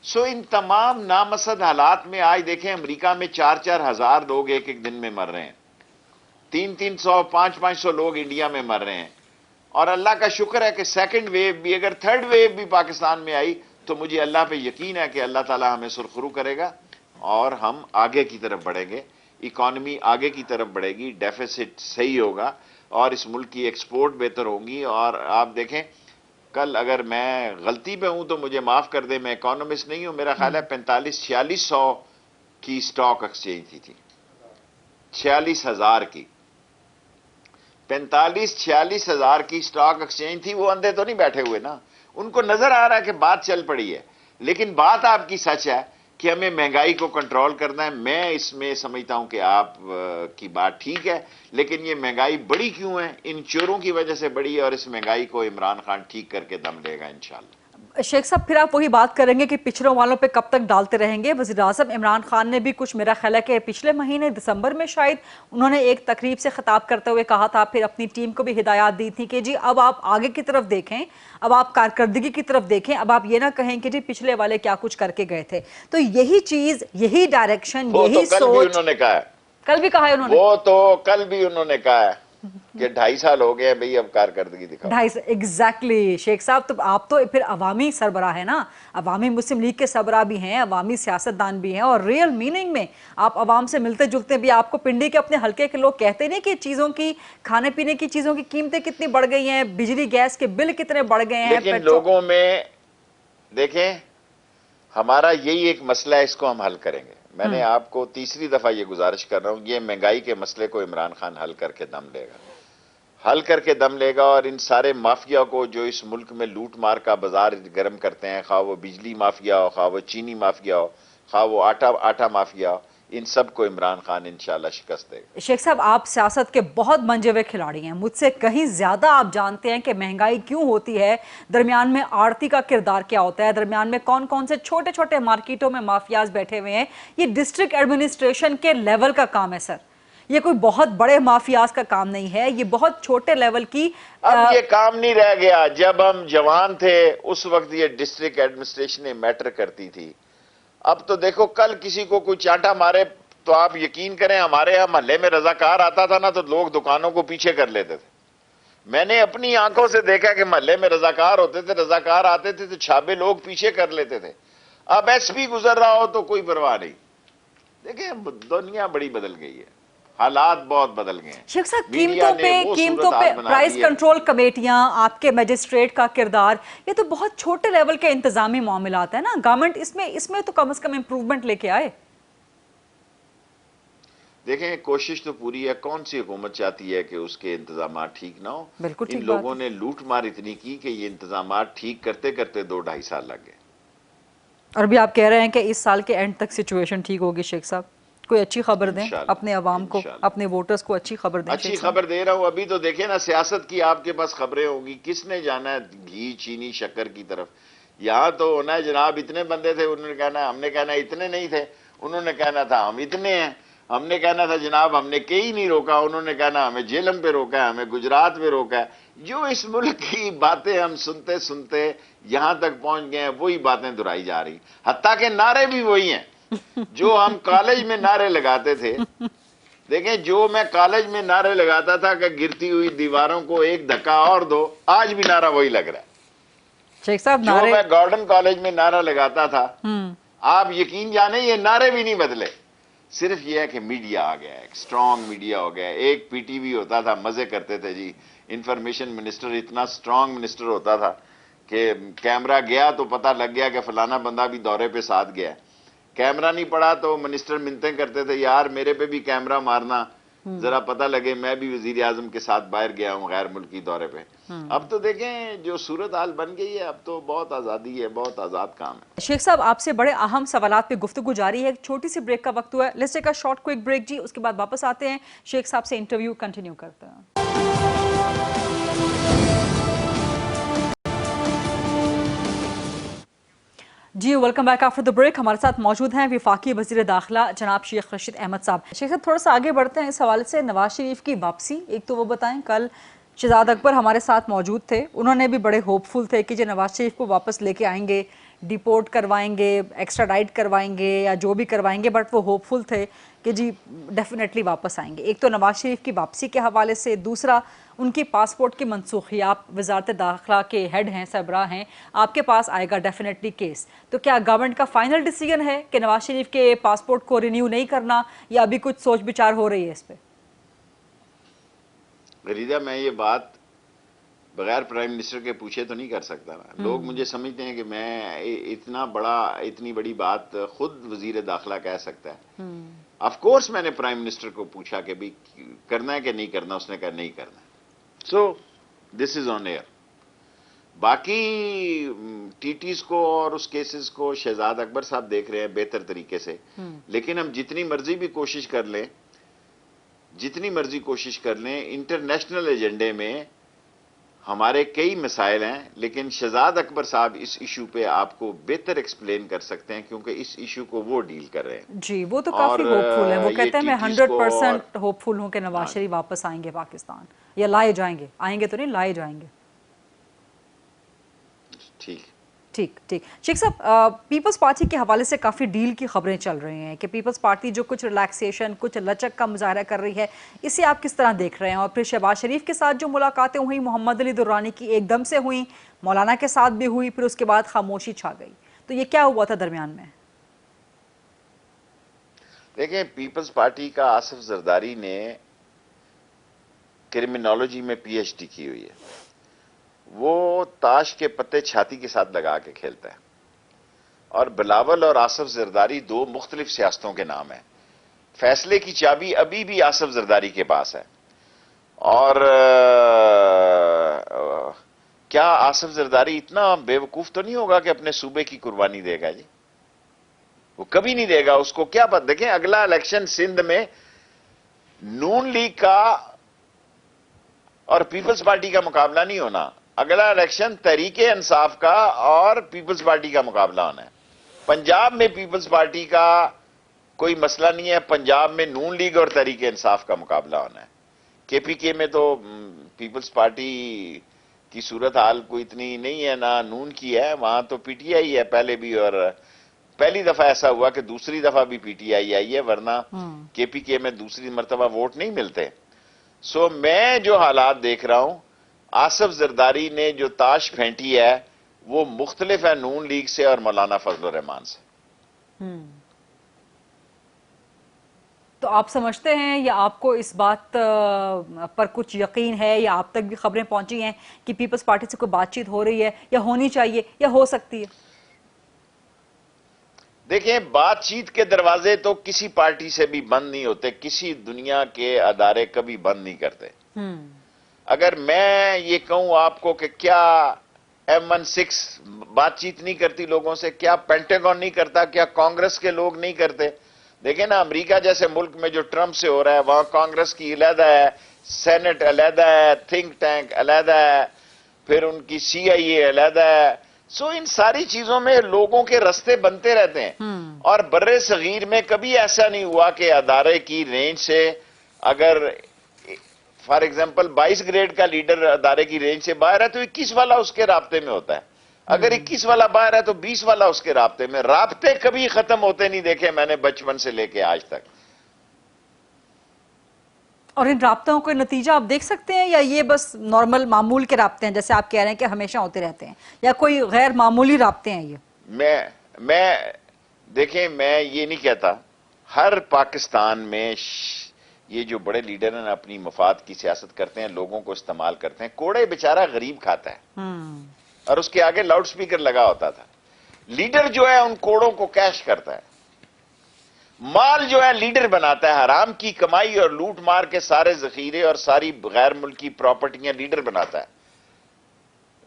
سو ان تمام نامسد حالات میں آج دیکھیں امریکہ میں 4-4 ہزار لوگ ایک ایک دن میں مر رہے ہیں, 300-300 500-500 لوگ انڈیا میں مر رہے ہیں. اور اللہ کا شکر ہے کہ سیکنڈ ویو بھی, اگر تھرڈ ویو بھی پاکستان میں آئی تو مجھے اللہ پہ یقین ہے کہ اللہ تعالی ہمیں سرخرو کرے گا اور ہم آگے کی طرف بڑھیں گے, اکانومی آگے کی طرف بڑھے گی, ڈیفیسٹ صحیح ہوگا اور اس ملک کی ایکسپورٹ بہتر ہوگی. اور آپ دیکھیں کل اگر میں غلطی پہ ہوں تو مجھے معاف کر دیں, میں اکانومسٹ نہیں ہوں, میرا خیال ہے 45-4600 کی سٹاک ایکسچینج تھی, 46,000 کی, 45-46 ہزار کی سٹاک ایکسچینج تھی. وہ اندھے تو نہیں بیٹھے ہوئے نا, ان کو نظر آ رہا ہے کہ بات چل پڑی ہے, لیکن بات آپ کی سچ ہے کہ ہمیں مہنگائی کو کنٹرول کرنا ہے. میں اس میں سمجھتا ہوں کہ آپ کی بات ٹھیک ہے, لیکن یہ مہنگائی بڑی کیوں ہے؟ ان چوروں کی وجہ سے بڑی ہے, اور اس مہنگائی کو عمران خان ٹھیک کر کے دم لے گا انشاءاللہ. شیخ صاحب پھر آپ وہی بات کریں گے کہ پچھڑوں والوں پہ کب تک ڈالتے رہیں گے. وزیر اعظم عمران خان نے بھی کچھ, میرا خیال ہے کہ پچھلے مہینے دسمبر میں شاید انہوں نے ایک تقریب سے خطاب کرتے ہوئے کہا تھا, پھر اپنی ٹیم کو بھی ہدایات دی تھی کہ جی اب آپ آگے کی طرف دیکھیں, اب آپ کارکردگی کی طرف دیکھیں, اب آپ یہ نہ کہیں کہ جی پچھلے والے کیا کچھ کر کے گئے تھے. تو یہی چیز, یہی ڈائریکشن, یہی سوچ, کل بھی انہوں نے کہا ہے, کل بھی کہا ہے انہوں نے, وہ تو کل بھی انہوں نے کہا ہے کہ 2.5 سال ہو گئے ہیں بھئی, اب کارکردگی دکھاؤ. ایگزیکٹلی شیخ صاحب, تو آپ تو پھر عوامی سربراہ ہیں نا, عوامی مسلم لیگ کے سربراہ بھی ہیں, عوامی سیاستدان بھی ہیں, اور ریئل میننگ میں آپ عوام سے ملتے جلتے بھی. آپ کو پنڈی کے اپنے حلقے کے لوگ کہتے نہیں کہ چیزوں کی, کھانے پینے کی چیزوں کی قیمتیں کتنی بڑھ گئی ہیں, بجلی گیس کے بل کتنے بڑھ گئے ہیں. لیکن لوگوں میں دیکھیں ہمارا یہی ایک مسئلہ ہے, اس کو ہم حل کریں گے. میں نے آپ کو تیسری دفعہ یہ گزارش کر رہا ہوں, یہ مہنگائی کے مسئلے کو عمران خان حل کر کے دم لے گا, حل کر کے دم لے گا. اور ان سارے مافیا کو جو اس ملک میں لوٹ مار کا بازار گرم کرتے ہیں, خواہ وہ بجلی مافیا ہو, خواہ وہ چینی مافیا ہو, خواہ وہ آٹا مافیا ہو, ان سب کو عمران خان انشاءاللہ شکست دے گا. شیخ صاحب آپ سیاست کے بہت منجے ہوئے کھلاڑی ہیں, مجھ سے کہیں زیادہ آپ جانتے ہیں کہ مہنگائی کیوں ہوتی ہے, درمیان میں آڑتی کا کردار کیا ہوتا ہے, درمیان میں کون کون سے چھوٹے چھوٹے مارکیٹوں میں مافیاز بیٹھے ہوئے ہیں. یہ ڈسٹرکٹ ایڈمنسٹریشن کے لیول کا کام ہے سر, یہ کوئی بہت بڑے مافیاز کا کام نہیں ہے, یہ بہت چھوٹے لیول کی. اب یہ کام نہیں رہ گیا, جب ہم جوان تھے اس وقت یہ ڈسٹرکٹ ایڈمنسٹریشن میٹر کرتی تھی. اب تو دیکھو کل کسی کو کوئی چانٹا مارے تو آپ یقین کریں ہمارے یہاں محلے میں رضاکار آتا تھا نا تو لوگ دکانوں کو پیچھے کر لیتے تھے. میں نے اپنی آنکھوں سے دیکھا کہ محلے میں رضاکار ہوتے تھے, رضاکار آتے تھے تو چھابے لوگ پیچھے کر لیتے تھے. اب ایس پی گزر رہا ہو تو کوئی پرواہ نہیں. دیکھیں دنیا بڑی بدل گئی ہے, حالات بہت بدل گئے ہیں. شیخ صاحب, میڈیا نے وہ قیمتوں پہ صورتحال بنا پرائز دی ہے. کنٹرول کمیٹیاں, آپ کے میجسٹریٹ کا کردار, یہ تو بہت چھوٹے لیول کے انتظامی معاملات ہیں نا. گورنمنٹ اس میں تو کم از کم امپروومنٹ لے کے آئے. دیکھیں کوشش تو پوری ہے. کون سی حکومت چاہتی ہے کہ اس کے انتظامات ٹھیک نہ ہو؟ بالکل ٹھیک ان بات لوگوں ہے. نے لوٹ مار اتنی کی کہ یہ انتظامات ٹھیک کرتے کرتے 2-2.5 سال لگ گئے. اور بھی آپ کہہ رہے ہیں کہ اس سال کے اینڈ تک سچویشن ٹھیک ہوگی. شیخ صاحب کوئی اچھی خبر دیں انشاءاللہ اپنے عوام کو, انشاءاللہ اپنے ووٹرز کو اچھی خبر دیں. اچھی شیخ صاحب خبر دے رہا ہوں. ابھی تو دیکھیں نا, سیاست کی آپ کے پاس خبریں ہوں گی. کس نے جانا ہے گھی چینی شکر کی طرف؟ یہاں تو ہونا ہے جناب اتنے بندے تھے, انہوں نے کہنا, ہم نے کہنا اتنے نہیں تھے, انہوں نے کہنا تھا ہم اتنے ہیں. ہم نے کہنا تھا جناب ہم نے کئی نہیں روکا, انہوں نے کہنا ہمیں جیلم پہ روکا ہے, ہمیں گجرات میں روکا ہے. جو اس ملک کی باتیں ہم سنتے سنتے یہاں تک پہنچ گئے ہیں وہی باتیں دہرائی جا رہی. حتیٰ کہ نعرے بھی وہی ہیں جو ہم کالج میں نعرے لگاتے تھے. دیکھیں جو میں کالج میں نعرے لگاتا تھا کہ گرتی ہوئی دیواروں کو ایک دھکا اور دو, آج بھی نعرہ وہی لگ رہا ہے. شیخ صاحب جو نعرے میں گارڈن کالج میں نعرہ لگاتا تھا, آپ یقین جانیں یہ نعرے بھی نہیں بدلے. صرف یہ ہے کہ میڈیا آ گیا ہے, ایک سٹرونگ میڈیا ہو گیا ہے. ایک پی ٹی وی ہوتا تھا, مزے کرتے تھے جی. انفارمیشن منسٹر اتنا سٹرونگ منسٹر ہوتا تھا کہ کیمرہ گیا تو پتہ لگ گیا کہ فلانا بندہ بھی دورے پہ ساتھ گیا. کیمرہ نہیں پڑا تو منسٹر منتیں کرتے تھے, یار میرے پہ بھی کیمرہ مارنا, ذرا پتہ لگے میں بھی وزیر اعظم کے ساتھ باہر گیا ہوں غیر ملکی دورے پہ. اب تو دیکھیں جو صورتحال بن گئی ہے, اب تو بہت آزادی ہے, بہت آزاد کام ہے. شیخ صاحب آپ سے بڑے اہم سوالات پہ گفتگو جاری ہے. ایک چھوٹی سی بریک کا وقت ہوا ہے. Let's take a short quick break جی, اس کے بعد واپس آتے ہیں, شیخ صاحب سے انٹرویو کنٹینیو کرتے ہیں. جی welcome back after the break. ہمارے ساتھ موجود ہیں وفاقی وزیر داخلہ جناب شیخ رشید احمد صاحب. شیخ صاحب تھوڑا سا آگے بڑھتے ہیں اس حوالے سے. نواز شریف کی واپسی, ایک تو وہ بتائیں, کل شہزاد اکبر ہمارے ساتھ موجود تھے, انہوں نے بھی بڑے ہوپ فل تھے کہ جو نواز شریف کو واپس لے کے آئیں گے, ڈیپورٹ کروائیں گے, ایکسٹراڈائٹ کروائیں گے یا جو بھی کروائیں گے, بٹ وہ ہوپ فل تھے کہ جی ڈیفینیٹلی واپس آئیں گے. ایک تو نواز شریف کی واپسی کے حوالے سے, دوسرا ان کی پاسپورٹ کی منسوخی. آپ وزارت داخلہ کے ہیڈ ہیں, سربراہ ہیں, آپ کے پاس آئے گا ڈیفینیٹلی کیس. تو کیا گورنمنٹ کا فائنل ڈیسیجن ہے کہ نواز شریف کے پاسپورٹ کو رینیو نہیں کرنا, یا ابھی کچھ سوچ بچار ہو رہی ہے اس پہ؟ غریدہ میں یہ بات بغیر پرائم منسٹر کے پوچھے تو نہیں کر سکتا. لوگ مجھے سمجھتے ہیں کہ میں اتنی بڑی بات خود وزیر داخلہ کہہ سکتا ہے. آف کورس میں نے پرائم منسٹر کو پوچھا کہ بھی کرنا ہے کہ نہیں کرنا, اس نے کہا نہیں کرنا. سو دس از آن ایئر. باقی ٹی ٹیز کو اور اس کیسز کو شہزاد اکبر صاحب دیکھ رہے ہیں بہتر طریقے سے. لیکن ہم جتنی مرضی بھی کوشش کر لیں, انٹرنیشنل ایجنڈے میں ہمارے کئی مسائل ہیں, لیکن شہزاد اکبر صاحب اس ایشو پہ آپ کو بہتر ایکسپلین کر سکتے ہیں کیونکہ اس ایشو کو وہ ڈیل کر رہے ہیں. جی وہ تو کافی ہوپ فل ہیں. وہ کہتے ہیں میں 100% ہوپ فل ہوں کہ نواز شریف واپس آئیں گے پاکستان, یا لائے جائیں گے. آئیں گے تو نہیں, لائے جائیں گے. ٹھیک. شیخ صاحب پیپلز پارٹی کے حوالے سے کافی ڈیل کی خبریں چل رہی ہیں کہ پیپلز پارٹی جو کچھ ریلیکسیشن, کچھ لچک کا مظاہرہ کر رہی ہے, اسے آپ کس طرح دیکھ رہے ہیں؟ اور پھر شہباز شریف کے ساتھ جو ملاقاتیں ہوئیں محمد علی درانی کی ایک دم سے ہوئیں, مولانا کے ساتھ بھی ہوئی, پھر اس کے بعد خاموشی چھا گئی, تو یہ کیا ہوا تھا درمیان میں؟ دیکھیں پیپلز پارٹی کا آصف زرداری نے کرمنالوجی میں پی ایچ ڈی کی ہوئی ہے. وہ تاش کے پتے چھاتی کے ساتھ لگا کے کھیلتا ہے, اور بلاول اور آصف زرداری دو مختلف سیاستوں کے نام ہیں. فیصلے کی چابی ابھی بھی آصف زرداری کے پاس ہے. اور کیا آصف زرداری اتنا بے وقوف تو نہیں ہوگا کہ اپنے صوبے کی قربانی دے گا؟ جی وہ کبھی نہیں دے گا. اس کو کیا پتہ. دیکھیں اگلا الیکشن سندھ میں نون لیگ کا اور پیپلز پارٹی کا مقابلہ نہیں ہونا, اگلا الیکشن تحریک انصاف کا اور پیپلز پارٹی کا مقابلہ ہونا ہے. پنجاب میں پیپلز پارٹی کا کوئی مسئلہ نہیں ہے, پنجاب میں نون لیگ اور تحریک انصاف کا مقابلہ ہونا ہے. کے پی کے میں تو پیپلز پارٹی کی صورتحال کوئی اتنی نہیں ہے, نہ نون کی ہے, وہاں تو پی ٹی آئی ہے پہلے بھی اور پہلی دفعہ ایسا ہوا کہ دوسری دفعہ بھی پی ٹی آئی آئی ہے، ورنہ کے پی کے میں دوسری مرتبہ ووٹ نہیں ملتے. سو میں جو حالات دیکھ رہا ہوں، آصف زرداری نے جو تاش پھینٹی ہے وہ مختلف ہے نون لیگ سے اور مولانا فضل الرحمان سے. تو آپ سمجھتے ہیں یا آپ کو اس بات پر کچھ یقین ہے یا آپ تک بھی خبریں پہنچی ہیں کہ پیپلز پارٹی سے کوئی بات چیت ہو رہی ہے یا ہونی چاہیے یا ہو سکتی ہے؟ دیکھیں، بات چیت کے دروازے تو کسی پارٹی سے بھی بند نہیں ہوتے، کسی دنیا کے ادارے کبھی بند نہیں کرتے. اگر میں یہ کہوں آپ کو کہ کیا M16 بات چیت نہیں کرتی لوگوں سے، کیا پینٹاگون نہیں کرتا، کیا کانگریس کے لوگ نہیں کرتے؟ دیکھیں نا، امریکہ جیسے ملک میں جو ٹرمپ سے ہو رہا ہے، وہاں کانگریس کی علیحدہ ہے، سینٹ علیحدہ ہے، تھنک ٹینک علیحدہ ہے، پھر ان کی CIA علیحدہ ہے. سو ان ساری چیزوں میں لوگوں کے رستے بنتے رہتے ہیں. اور برے صغیر میں کبھی ایسا نہیں ہوا کہ ادارے کی رینج سے اگر فار ایگزامپل 22 گریڈ کا لیڈر ادارے کی رینج سے باہر ہے تو 21 والا اس کے رابطے میں ہوتا ہے. اگر 21 والا باہر ہے تو 20 والا اس کے رابطے میں. رابطے کبھی ختم ہوتے نہیں دیکھے میں نے بچپن سے لے کے آج تک. اور ان رابطوں کے نتیجہ آپ دیکھ سکتے ہیں یا یہ بس نارمل معمول کے رابطے ہیں جیسے آپ کہہ رہے ہیں کہ ہمیشہ ہوتے رہتے ہیں، یا کوئی غیر معمولی رابطے ہیں یہ؟ میں دیکھیں، میں یہ نہیں کہتا. ہر پاکستان میں یہ جو بڑے لیڈر ہیں اپنی مفاد کی سیاست کرتے ہیں، لوگوں کو استعمال کرتے ہیں. کوڑے بیچارہ غریب کھاتا ہے اور اس کے آگے لاؤڈ سپیکر لگا ہوتا تھا. لیڈر جو ہے ان کوڑوں کو کیش کرتا ہے. مال جو ہے لیڈر بناتا ہے، حرام کی کمائی اور لوٹ مار کے سارے ذخیرے اور ساری غیر ملکی پراپرٹیاں لیڈر بناتا ہے.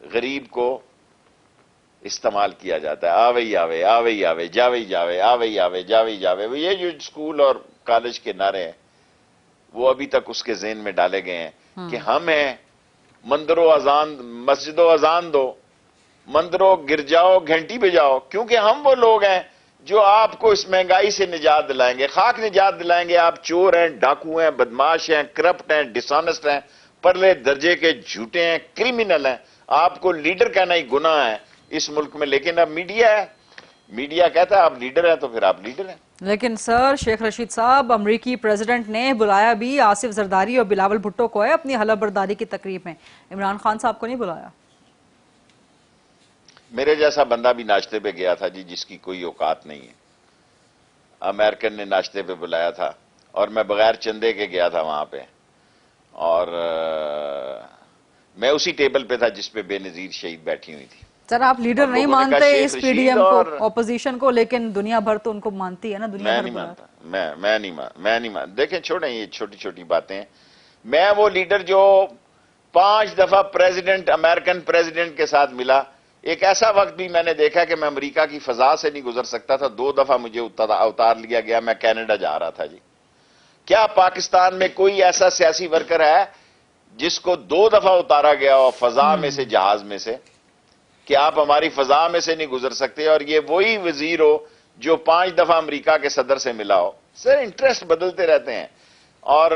غریب کو استعمال کیا جاتا ہے. آوئی آوے، آوئی آوے، جاوئی جاوے، آوئی آوے، جاوئی جاوے. یہ جو اسکول اور کالج کے نعرے ہیں وہ ابھی تک اس کے ذہن میں ڈالے گئے ہیں کہ ہم ہیں مندروں اذان، مسجدوں اذان دو، مندروں گرجاؤ گھنٹی بجاؤ، کیونکہ ہم وہ لوگ ہیں جو آپ کو اس مہنگائی سے نجات دلائیں گے، خاک نجات دلائیں گے. آپ چور ہیں، ڈاکو ہیں، بدماش ہیں، کرپٹ ہیں، ڈسانسٹ ہیں، پرلے درجے کے جھوٹے ہیں، کرمنل ہیں. آپ کو لیڈر کہنا ہی گناہ ہے اس ملک میں. لیکن اب میڈیا ہے، میڈیا کہتا ہے آپ لیڈر ہیں تو پھر آپ لیڈر ہیں. لیکن سر شیخ رشید صاحب، امریکی پریزیڈنٹ نے بلایا بھی آصف زرداری اور بلاول بھٹو کو ہے اپنی حلف برداری کی تقریب میں، عمران خان صاحب کو نہیں بلایا. میرے جیسا بندہ بھی ناشتے پہ گیا تھا جی، جس کی کوئی اوقات نہیں ہے. امریکن نے ناشتے پہ بلایا تھا اور میں بغیر چندے کے گیا تھا وہاں پہ، اور میں اسی ٹیبل پہ تھا جس پہ بے نظیر شہید بیٹھی ہوئی تھی. سر آپ لیڈر نہیں مانتے اس پی ڈی ایم کو، اپوزیشن کو، لیکن دنیا بھر تو ان کو مانتی ہے نا، دنیا میں بھر نہیں بلا. مانتا، میں نہیں مانتا. دیکھیں چھوڑیں یہ چھوٹی چھوٹی باتیں. میں وہ لیڈر جو 5 دفعہ پریزیڈنٹ، امریکن پریزیڈنٹ کے ساتھ ملا. ایک ایسا وقت بھی میں نے دیکھا کہ میں امریکہ کی فضا سے نہیں گزر سکتا تھا. 2 دفعہ مجھے اتار لیا گیا. میں کینیڈا جا رہا تھا جی. کیا پاکستان میں کوئی ایسا سیاسی ورکر ہے جس کو 2 دفعہ اتارا گیا ہو فضا میں سے، جہاز میں سے، کہ آپ ہماری فضا میں سے نہیں گزر سکتے؟ اور یہ وہی وزیر ہو جو 5 دفعہ امریکہ کے صدر سے ملا ہو. سر انٹرسٹ بدلتے رہتے ہیں. اور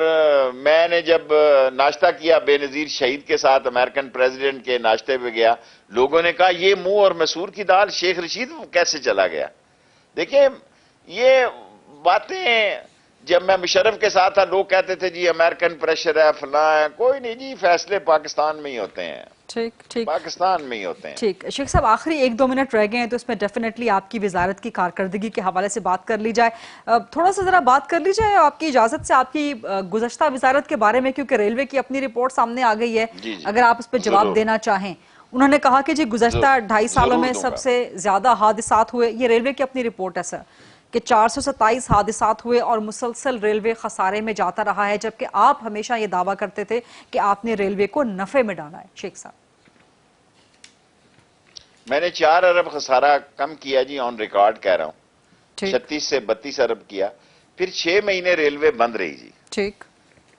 میں نے جب ناشتہ کیا بے نظیر شہید کے ساتھ، امریکن پریزیڈنٹ کے ناشتے پہ گیا، لوگوں نے کہا یہ منہ اور مسور کی دال، شیخ رشید کیسے چلا گیا؟ دیکھیں یہ باتیں جب میں مشرف کے ساتھ تھا لوگ کہتے تھے جی امریکن پریشر ہے، فلاں ہے. کوئی نہیں جی، فیصلے پاکستان میں ہی ہوتے ہیں. ٹھیک پاکستان میں ہی ہوتے ہیں. ٹھیک. شیخ صاحب آخری 1-2 منٹ رہ گئے ہیں تو اس میں ڈیفینیٹلی آپ کی وزارت کی کارکردگی کے حوالے سے بات کر لی جائے. تھوڑا سا ذرا بات کر لی جائے آپ کی اجازت سے آپ کی گزشتہ وزارت کے بارے میں، کیونکہ ریلوے کی اپنی رپورٹ سامنے آ گئی ہے. اگر آپ اس پہ جواب دینا چاہیں. انہوں نے کہا کہ جی گزشتہ 2.5 سالوں میں سب سے زیادہ حادثات ہوئے، یہ ریلوے کی اپنی رپورٹ ہے سر، کہ 427 حادثات ہوئے اور مسلسل ریلوے خسارے میں جاتا رہا ہے، جبکہ آپ ہمیشہ یہ دعویٰ کرتے تھے کہ آپ نے ریلوے کو نفع میں ڈالا ہے. شیخ صاحب میں نے 4 ارب خسارہ کم کیا جی، آن ریکارڈ کہہ رہا ہوں. 36 سے 32 ارب کیا. پھر 6 مہینے ریلوے بند رہی جی. ٹھیک.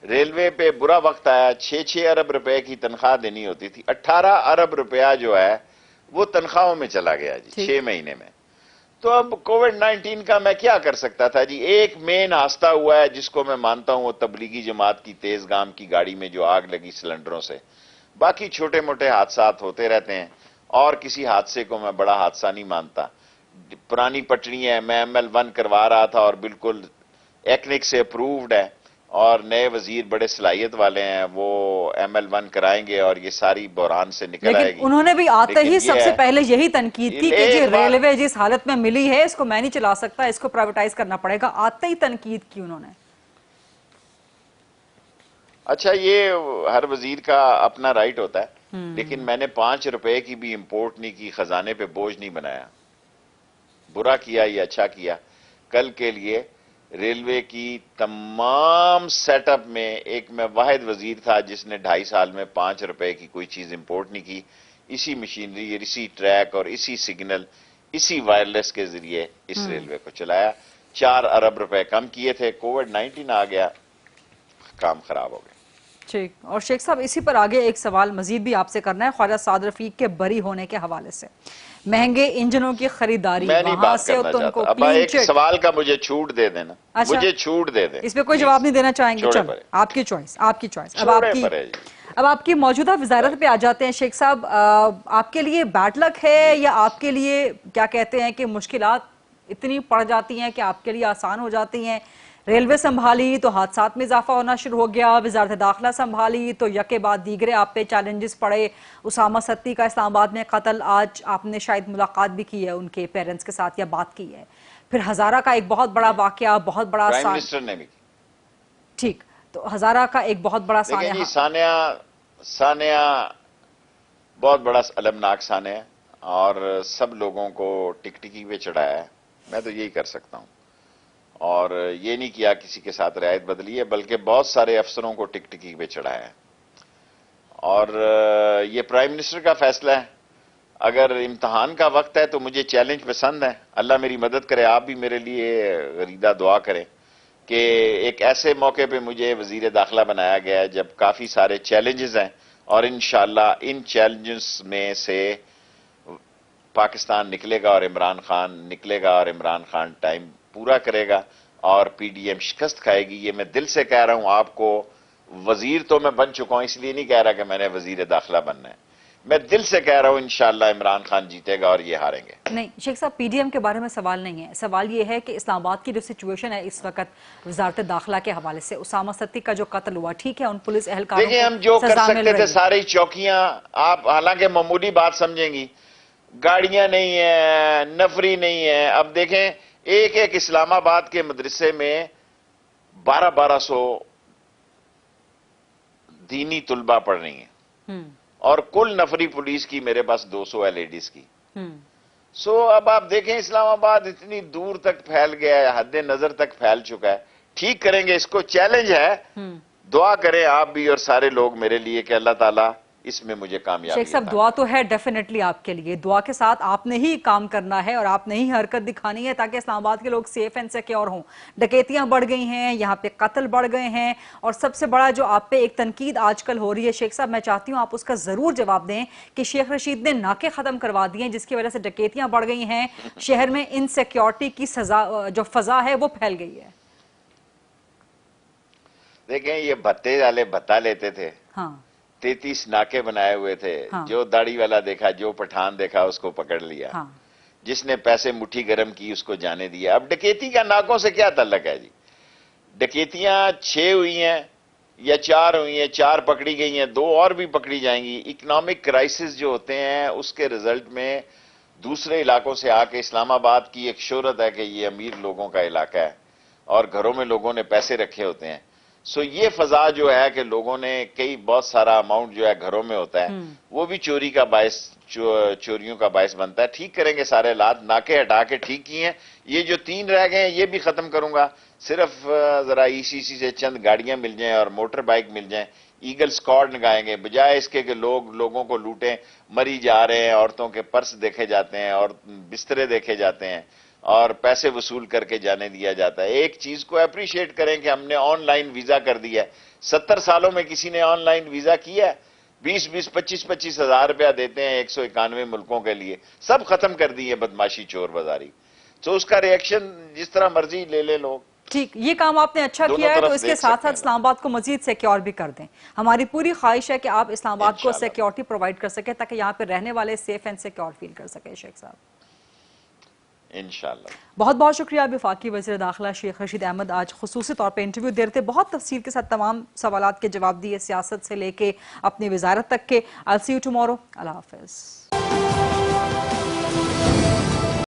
ریلوے پہ برا وقت آیا. 6 ارب روپے کی تنخواہ دینی ہوتی تھی. 18 ارب روپیہ جو ہے وہ تنخواہوں میں چلا گیا جی 6 مہینے میں. تو اب کووڈ-19 کا میں کیا کر سکتا تھا جی؟ ایک مین حادثہ ہوا ہے جس کو میں مانتا ہوں، وہ تبلیغی جماعت کی تیز گام کی گاڑی میں جو آگ لگی سلنڈروں سے. باقی چھوٹے موٹے حادثات ہوتے رہتے ہیں اور کسی حادثے کو میں بڑا حادثہ نہیں مانتا. पुरानी पटड़ी है, मैं ML1 करवा रहा था और बिल्कुल एक्निक से अप्रूव्ड है, और नए वजीर बड़े सलाहियत वाले हैं, वो ML1 कराएंगे और ये सारी बहरान से निकल आएगी। लेकिन उन्होंने भी आते ही सबसे पहले यही तनकीद की कि जी रेलवे जिस हालत में मिली है इसको मैं नहीं चला सकता, इसको प्राइवेटाइज करना पड़ेगा। आते ही तनकीद की उन्होंने। अच्छा, ये हर वजीर का अपना राइट होता है, लेकिन मैंने 5 रुपए की भी इंपोर्ट नहीं की, खजाने पे बोझ नहीं बनाया। बुरा किया या अच्छा किया, कल के लिए रेलवे की तमाम सेटअप में एक मैं वाहिद वजीर था जिसने 2.5 साल में 5 रुपए की कोई चीज इंपोर्ट नहीं की। इसी मशीनरी, इसी ट्रैक और इसी सिग्नल, इसी वायरलेस के जरिए इस रेलवे को चलाया। 4 अरब रुपए कम किए थे, कोविड-19 आ गया, काम खराब हो गया। ठीक, और शेख साहब इसी पर आगे एक सवाल मजीद भी आपसे करना है, ख्वाजा साद रफीक के बरी होने के हवाले से। महंगे इंजनों की खरीदारी, वहां से तो उनको अब एक सवाल का मुझे छूट दे देना। अच्छा? मुझे छूट दे दे, इस पे कोई जवाब नहीं देना चाहेंगे? चलो, आपकी चॉइस, आपकी चॉइस। अब आपकी मौजूदा वजारत पे आ जाते हैं शेख साहब। आपके लिए बैड लक है या आपके लिए क्या कहते हैं कि मुश्किलात इतनी पड़ जाती हैं कि आपके लिए आसान हो जाती हैं? रेलवे संभाली तो हादसात में इजाफा होना शुरू हो गया, वजारत दाखिला संभाली तो यके बाद दीगरे आप पे चैलेंजेस पड़े। उसामा सत्ती का इस्लामाबाद में कत्ल, आज आपने शायद मुलाकात भी की है उनके पेरेंट्स के साथ या बात की है। फिर हजारा का एक बहुत बड़ा वाकया, बहुत बड़ा प्राइम मिनिस्टर ने भी। ठीक, तो हजारा का एक बहुत बड़ा सानिया बहुत बड़ा अलमनाक सानिया, और सब लोगों को टिकटिकी पे चढ़ाया है। मैं तो यही कर सकता हूं, और ये नहीं किया किसी के साथ रियायत बदली है, बल्कि बहुत सारे अफसरों को टिकटिकी पे चढ़ाया है। और ये प्राइम मिनिस्टर का फैसला है। अगर इम्तहान का वक्त है तो मुझे चैलेंज पसंद है। अल्लाह मेरी मदद करे, आप भी मेरे लिए गरीदा दुआ करें कि एक ऐसे मौके पे मुझे वजीर दाखिला बनाया गया है जब काफी सारे चैलेंजेस हैं, और इंशाअल्लाह इन चैलेंजेस में से पाकिस्तान निकलेगा और इमरान खान निकलेगा, और इमरान खान टाइम पूरा करेगा और PDM शिकस्त खाएगी। ये मैं दिल से कह रहा हूं आपको। वजीर तो मैं बन चुका हूं, इसलिए नहीं कह रहा कि मैंने वजीर दाखिला बनना है। मैं दिल से कह रहा हूं इंशाअल्लाह इमरान खान जीतेगा और ये हारेंगे। नहीं शेख साहब, PDM के बारे में सवाल नहीं है। सवाल ये है कि इस्लामाबाद की जो सिचुएशन है इस वक्त वजारत दाखिला के हवाले से, उसामा सत्ती का जो कत्ल हुआ, ठीक है, उन पुलिस एहलकारों देखिए, हम जो कर सकते थे सारी चौकियां, आप हालांकि मामूली बात समझेंगी, गाड़ियां नहीं है, नफरी नहीं है। अब देखें, एक एक इस्लामाबाद के मदरसे में 1200 दीनी तुलबा पढ़ रही हैं, और कुल नफरी पुलिस की मेरे पास 200 है लेडीज की। सो अब आप देखें, इस्लामाबाद इतनी दूर तक फैल गया है, हद नजर तक फैल चुका है। ठीक करेंगे इसको, चैलेंज है। दुआ करें आप भी और सारे लोग मेरे लिए कि अल्लाह ताला इसमें मुझे कामयाबी। शेख साहब, दुआ तो है डेफिनेटली आपके लिए। दुआ के साथ आपने ही काम करना है और आपने ही हरकत दिखानी है ताकि इस्लामाबाद के लोग सेफ एंड सिक्योर हों। डकैतियां बढ़ गई हैं, यहाँ पे कत्ल बढ़ गए हैं, और सबसे बड़ा जो आप पे एक तनकीद आजकल हो रही है शेख साहब, मैं चाहती हूँ आप उसका जरूर जवाब दें कि शेख रशीद ने नाके खत्म करवा दिए हैं, जिसकी वजह से डकैतियां बढ़ गई हैं, शहर में इनसिक्योरिटी की जो फजा है वो फैल गई है। देखें, ये भत्ते वाले भत्ता लेते थे। हाँ, 33 नाके बनाए हुए थे। हाँ। जो दाढ़ी वाला देखा, जो पठान देखा, उसको पकड़ लिया। हाँ। जिसने पैसे मुट्ठी गरम की उसको जाने दिया। अब डकैती का नाकों से क्या ताल्लुक है जी? डकैतियां 6 हुई हैं या 4 हुई हैं, 4 पकड़ी गई हैं, 2 और भी पकड़ी जाएंगी। इकोनॉमिक क्राइसिस जो होते हैं उसके रिजल्ट में दूसरे इलाकों से आके, इस्लामाबाद की एक शोहरत है कि ये अमीर लोगों का इलाका है और घरों में लोगों ने पैसे रखे होते हैं। सो ये फजा जो है कि लोगों ने बहुत सारा अमाउंट जो है घरों में होता है, वो भी चोरी का बायस, चोरियों का बायस बनता है। ठीक करेंगे सारे हालात, नाके हटा के ठीक किए हैं। ये जो 3 रह गए हैं ये भी खत्म करूंगा। सिर्फ जरा ECC से चंद गाड़ियां मिल जाएं और मोटर बाइक मिल जाएं, ईगल स्क्वाड लगाएंगे, बजाय इसके कि लोगों को लूटें। मरी जा रहे हैं, औरतों के पर्स देखे जाते हैं और बिस्तरे देखे जाते हैं और पैसे वसूल करके जाने दिया जाता है। एक चीज को अप्रिशिएट करें कि हमने ऑनलाइन वीजा कर दिया है। 70 सालों में किसी ने ऑनलाइन वीजा किया है? 20-20, 25-25 हजार रुपया देते हैं 191 मुल्कों के लिए। सब खत्म कर दी है बदमाशी, चोर बाजारी। तो उसका रिएक्शन जिस तरह मर्जी ले ले लोग। ठीक, ये काम आपने अच्छा किया है, तो इसके साथ साथ इस्लामाबाद को मजीद सिक्योर भी कर दें। हमारी पूरी ख्वाहिश है कि आप इस्लामाबाद को सिक्योरिटी प्रोवाइड कर सके ताकि यहाँ पे रहने वाले सेफ एंड सिक्योर फील कर सके। शेख साहब, इंशाल्लाह। बहुत बहुत शुक्रिया वफाकी वज़ीर दाखिला शेख रशीद अहमद आज खुसूसी तौर पे इंटरव्यू दे रहे थे, बहुत तफसील के साथ तमाम सवालात के जवाब दिए, सियासत से लेके अपनी वजारत तक के। I will see you tomorrow. अल्लाह हाफिज़।